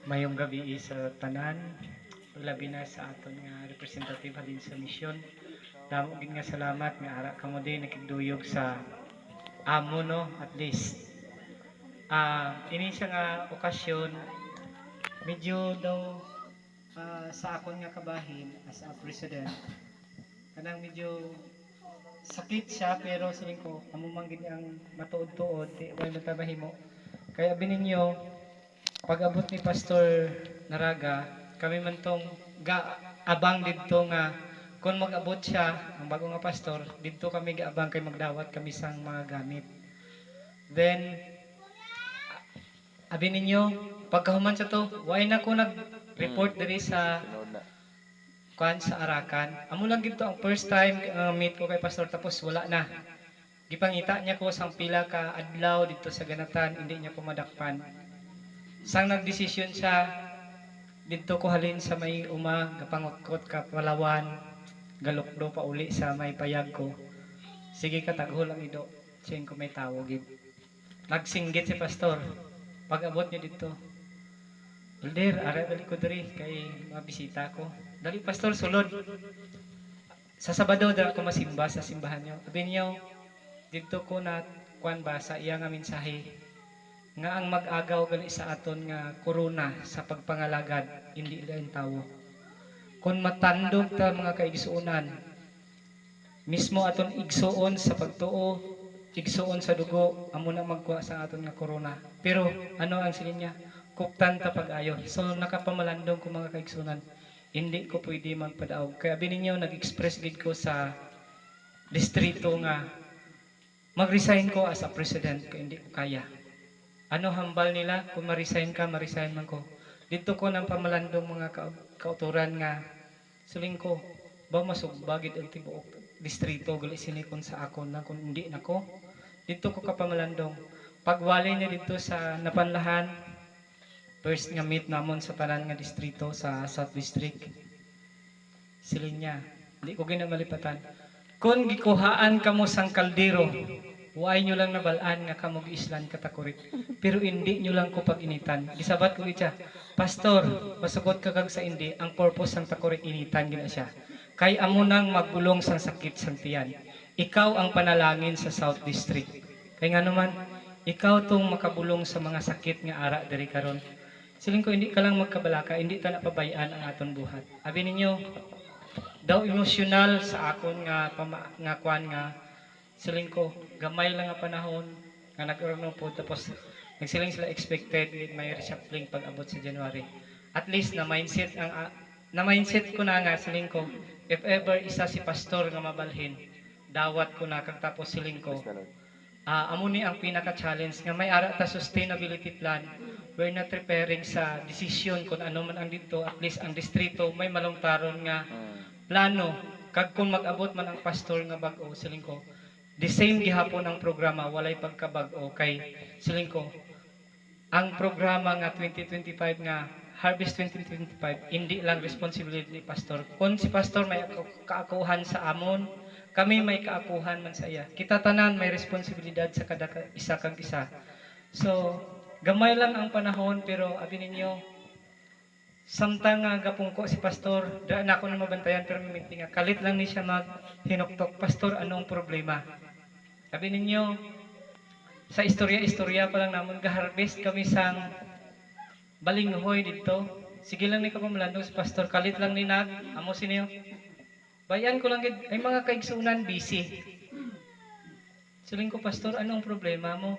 Mayong gabi sa tanan, labi na sa aton nga representative halin sa misyon. Damo gid nga salamat nga ara kamo din nakigduyog sa amo no at least. Ini siya nga okasyon medyo daw sa akon nga kabahin as a president kanang medyo sakit siya pero sabihin ko amo man gid ang matuod-tuod di way magpabahimo. Kaya bininyo pag-abot ni Pastor Naraga, kami man tong abang didto nga kung mag-abot siya, ang bago nga pastor, didto kami gaabang kay magdawat kami sang mga gamit. Then, abi ninyo, pagkahuman sa to, why na ko nag-report diri sa Sunod na. kuan sa Arakan. Amo lang gito ang first time meet ko kay pastor tapos wala na. Gipangita niya ko sang pila ka adlaw dito sa ganatan, hindi niya ko madakpan. Sang nagdesisyon siya dito ko halin sa may gapangutkot ka Palawan, galukdo pa uli sa may payag ko. Sige ka taghol ang ido. Siyang ko may tawag gid. Nagsinggit si pastor. Pag abot niya dito. Elder, ara dali ko diri kay mabisita ko. Dali pastor sulod. Sa Sabado dara ko masimba sa simbahan niyo. Sabi niyo dito ko na kuan ba sa iya nga mensahe nga ang mag-agaw gali sa aton nga korona sa pagpangalagad hindi lain tawo. Kung matandog ta mga kaigsuonan, mismo aton igsuon sa pagtuo, igsuon sa dugo, amo na magkuha sa aton nga korona. Pero ano ang sige niya? Kuptan ta pag-ayo. So nakapamalandong ko mga kaigsuonan, hindi ko pwede magpadaog. Kaya bininyo nag-express gid ko sa distrito nga mag-resign ko as a president kaya hindi ko kaya. Ano hambal nila? Kung ma-resign ka, ma-resign man ko. Dito ko ng pamalandong mga kauturan nga suling ko, ba masugbagid ang tibuok distrito gali sinikon sa akon na kung hindi nako. Dito ko kapamalandong. Pagwali niya dito sa Napanlahan, first nga meet namon sa tanan nga distrito sa South District. Siling niya, hindi ko ginamalipatan. Kung gikuhaan kamo sang kaldero, huwag nyo lang nabalaan nga kamo giislan katakurit. Pero hindi nyo lang ko pag-initan. Gisabat ko itya, Pastor, pasukot ka kag sa hindi, ang purpose sang takurit initan gina siya. Kay amo nang magbulong sang sakit sang tiyan. Ikaw ang panalangin sa South District. Kay nga naman, ikaw tong makabulong sa mga sakit nga ara diri karon. Siling ko hindi ka lang magkabalaka, hindi ta napabayaan ang aton buhat. Abi ninyo, daw emosyonal sa akon nga nga kwan nga siling ko gamay lang nga panahon nga nag-urno po tapos nagsiling sila expected with may reshuffling pag abot sa January. At least na mindset ko na nga siling ko if ever isa si pastor nga mabalhin dawat ko na kag tapos siling ko Please na nun. amo ni ang pinaka-challenge nga may ara ta sustainability plan. We're not preparing sa decision kung ano man ang dito at least ang distrito may malungtaron nga plano kag kung mag-abot man ang pastor nga bag-o siling ko the same gihapon ang programa walay pagkabag-o kay siling ko ang programa nga 2025 nga Harvest 2025 hindi lang responsibility ni pastor kung si pastor may kaakuhan sa amon kami may kaakuhan man sa iya kita tanan may responsibilidad sa kada isa kang isa so gamay lang ang panahon pero abi ninyo samtang gapungko si pastor, daan ako na mabantayan pero miminti nga kalit lang ni siya maghinuktok. Pastor, anong problema? Sabi ninyo, sa istorya-istorya pa lang namon gaharvest kami sang balinghoy dito. Sige lang ni ka pamalandong si pastor, kalit lang ni amo siniyo. Bayan ko lang gid ay mga kaigsunan busy. Siling ko pastor, anong problema mo?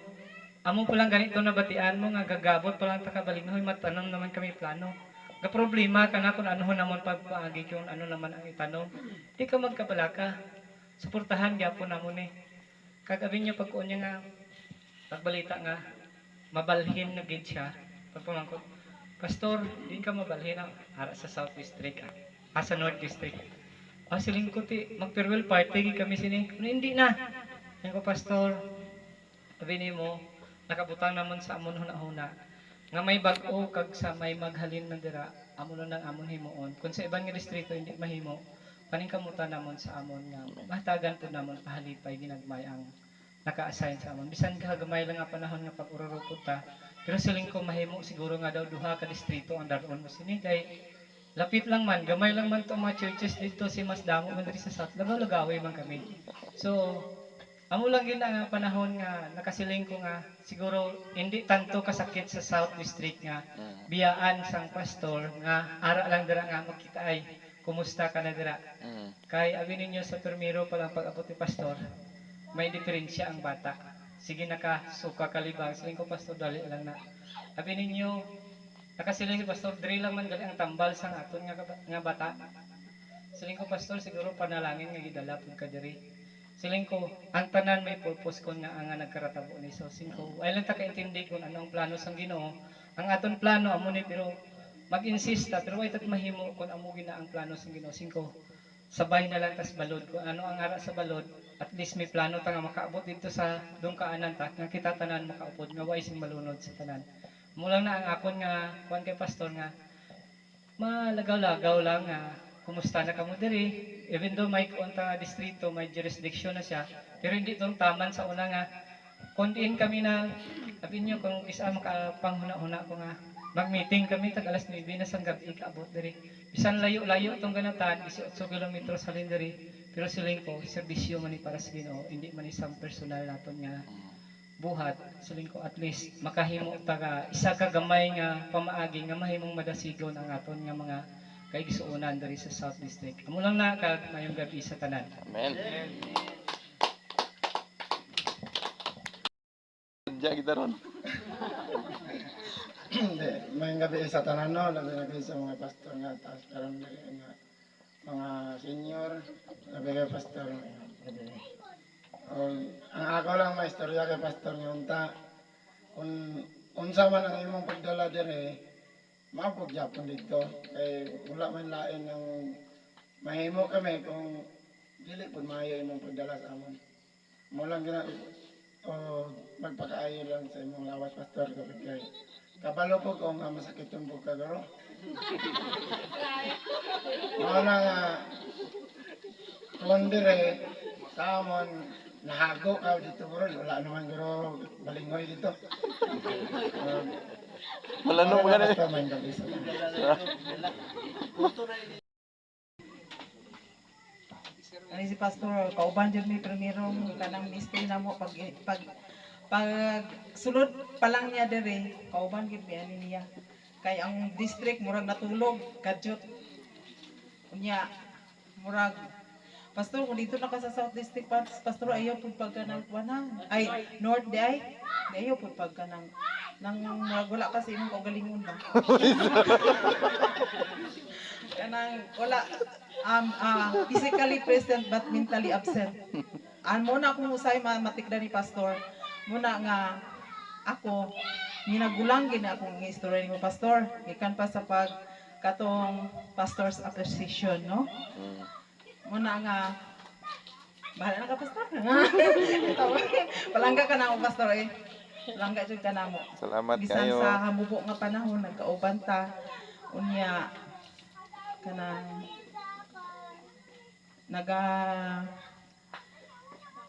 Amo pa lang ganito na batian mo nga gagabot pa lang ta ka balinghoy matanong naman kami plano. Ga problema ka na kung ano naman pagpaagi kung ano naman ang itanong. Di ka magkabalaka. Suportahan gyapon namon eh. Kagabi niya pag niya nga pagbalita nga mabalhin na gid siya. Pagpamangkot, Pastor, di ka mabalhin ang ara sa South District sa North District. Siling ko ti mag-farewell party kami sini. No, hindi na. Yan ko pastor, sabi ni mo, nakabutang naman sa amon huna-huna nga may bag-o kag sa may maghalin man dira amo na nang amon himuon kun sa ibang nga distrito hindi mahimo kaning kamutan namon sa amon nga mahatagan po namon pahalipay ginagmay ang naka-assign sa amon. Bisan ka gamay lang nga panahon nga pag-ururupod ta, pero siling ko mahimo siguro nga daw duha ka distrito ang daron mo sini kay lapit lang man, gamay lang man to mga churches dito si mas damo man diri sa South. Lagaw-lagawi man kami. So, amo lang gina nga panahon nga nakasiling ko nga siguro hindi tanto kasakit sa South District nga biyaan sang pastor nga ara lang dira nga makita ay kumusta ka na dira. Kay abi ninyo sa permiro pa lang pag-abot ni pastor, may diferensya ang bata. Sige nakasuka kalibang, siling ko pastor dali lang na. Abi ninyo nakasiling si pastor diri lang man gali ang tambal sang aton nga bata. Siling ko pastor siguro panalangin nga gidala pud ka diri. Siling ko, ang tanan may purpose ko nga ang nagkaratabo ni so ko. Ay lang ta kaintindi kung ano ang plano sang Ginoo. Ang aton plano amo ni pero mag-insista pero ay tat mahimo kung amo gina ang plano sang Ginoo. Ko, sabay na lang tas balod kung ano ang ara sa balod. At least may plano ta nga makaabot dito sa dungkaanan ta nga kita tanan makaupod nga way sing malunod sa tanan. Mulang na ang akon nga kuan kay pastor nga malagaw-lagaw lang nga kumusta na kamo diri even though may konta distrito may jurisdiction na siya pero hindi tong taman sa una nga kondiin kami na abin nyo kung isa makapanghuna-huna ko nga mag-meeting kami tag alas 9 na sang gabi kaabot diri bisan layo-layo tong ganatan 18 kilometro sa diri pero siling ko serbisyo man ni para sa Ginoo hindi man isang personal naton nga buhat siling ko at least makahimo taga isa ka gamay nga pamaagi nga mahimong madasigon ang aton nga mga kay gisuunan diri sa South District. Amo lang na kag mayong gabi sa tanan. Amen. Diya kita ron. Hindi, may gabi sa tanan no, labi sa mga pastor nga, taas karon nga mga senior, labi kay pastor. Ang ako lang may istorya kay pastor nga unta, kung unsa man ang imong pagdala dire, maapog Japon dito, kay wala man lain ng mahimo kami kung dili pud maayo imong pagdala sa amon. Mo lang gina o magpakaayo lang sa imong lawas pastor kapag kay kabalo po kung masakit yung buka garo. Mao na nga kung dire sa amon nahago ka dito bro, wala naman garo balingoy dito. Wala nung mga Basta may gabi sa Ani si pastor kauban jud mi primerong kanang ministry namo pag sulod pa lang niya dire kauban gid mi ani niya kay ang district murag natulog kadyot unya murag pastor kung dito na ka sa South District pastor ayaw pud pagka nang kuana ay north di ay ayaw pud pagka nang murag wala kasi imong kaugalingon ba kanang wala physically present but mentally absent. Mo na akong usay matikda ni pastor. Muna nga ako minagulang gid akong istorya ni mo pastor. Gikan pa sa pag katong pastors appreciation, no? Muna nga bahala na ka pastor. Palangga ka na ako pastor eh. Palangga jud ka namo. Salamat Bisan kayo. sa hamubo nga panahon nagkauban ta unya kanang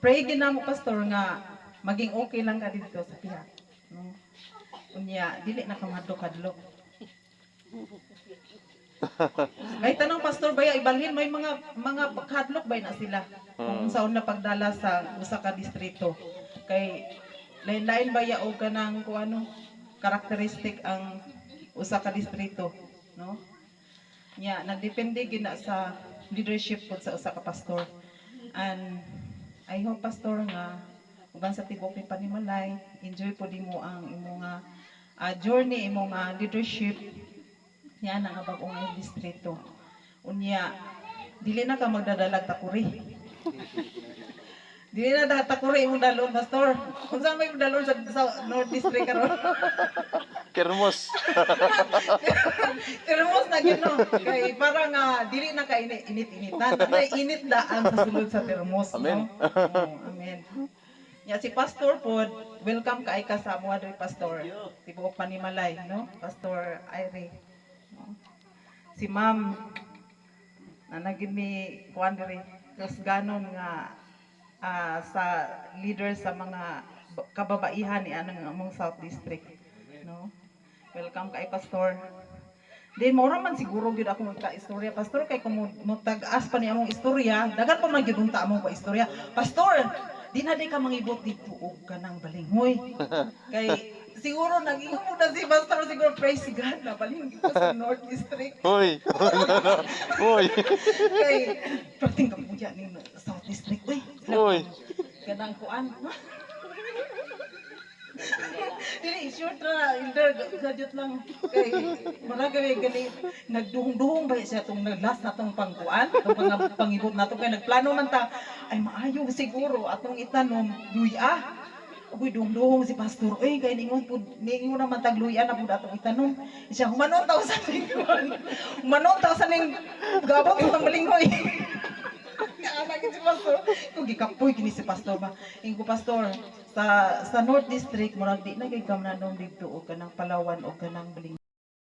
pray din namo pastor nga maging okay lang ka dito sa piha no unya dili na ka madlo-kadlo may tanong pastor baya ibalhin may mga pagkadlok bay na sila kung saon na pagdala sa usa ka distrito kay lain-lain baya og kanang kung ano karakteristik ang usa ka distrito no nya nagdepende gid na sa leadership po sa usa ka pastor. And I hope pastor nga uban sa tibok ni Panimalay, enjoy po mo ang imong journey imong leadership niya nga bag-ong distrito. Unya dili na ka magdadalag takuri. Dili na takuri imong dalon pastor. Unsa may dalon sa North District karon? Kermos. Termos na gino. Kay parang dili na ka init-initan. May init daan sa sulod sa termos. Amen. No? Amen. Ya si Pastor pod, welcome ka ay kasama diri Pastor. Tibuok Panimalay, no? Pastor Ire. No? Si Ma'am na naging mi kuan diri. Tapos ganon nga sa leader sa mga kababaihan ni anang among South District, no? Welcome kay Pastor. Then mo man siguro gyud ako magka-istorya pastor kay kung mo tag-as pa ni among istorya, dagan pa man gyud unta among pa-istorya. Pastor, di na di ka mangibot dito og kanang balinghoy. Kay siguro nag-ingon mo na si pastor siguro praise God na balinghoy dito sa North District. Hoy. Hoy. Kay pating kapuya ning South District. Uy, Hoy. kanang kuan. Dili short na ilder gadget lang kay mura gani nagduhong-duhong ba siya tong last na tong pangkuan tong pangibot nato kay nagplano man ta ay maayo siguro atong itanom luya. Uy, duhong si pastor. Uy, kay ningon naman tagluyan na pud atong itanom. Siya humanon taw sa lingon. Humanon taw sa ning gabot sa balinghoy. Kaanagin si pastor. Kung gikapoy kini si pastor ba. Ingo pastor sa North District murag di na kay gamnanom didto og kanang Palawan o kanang Balinghoy.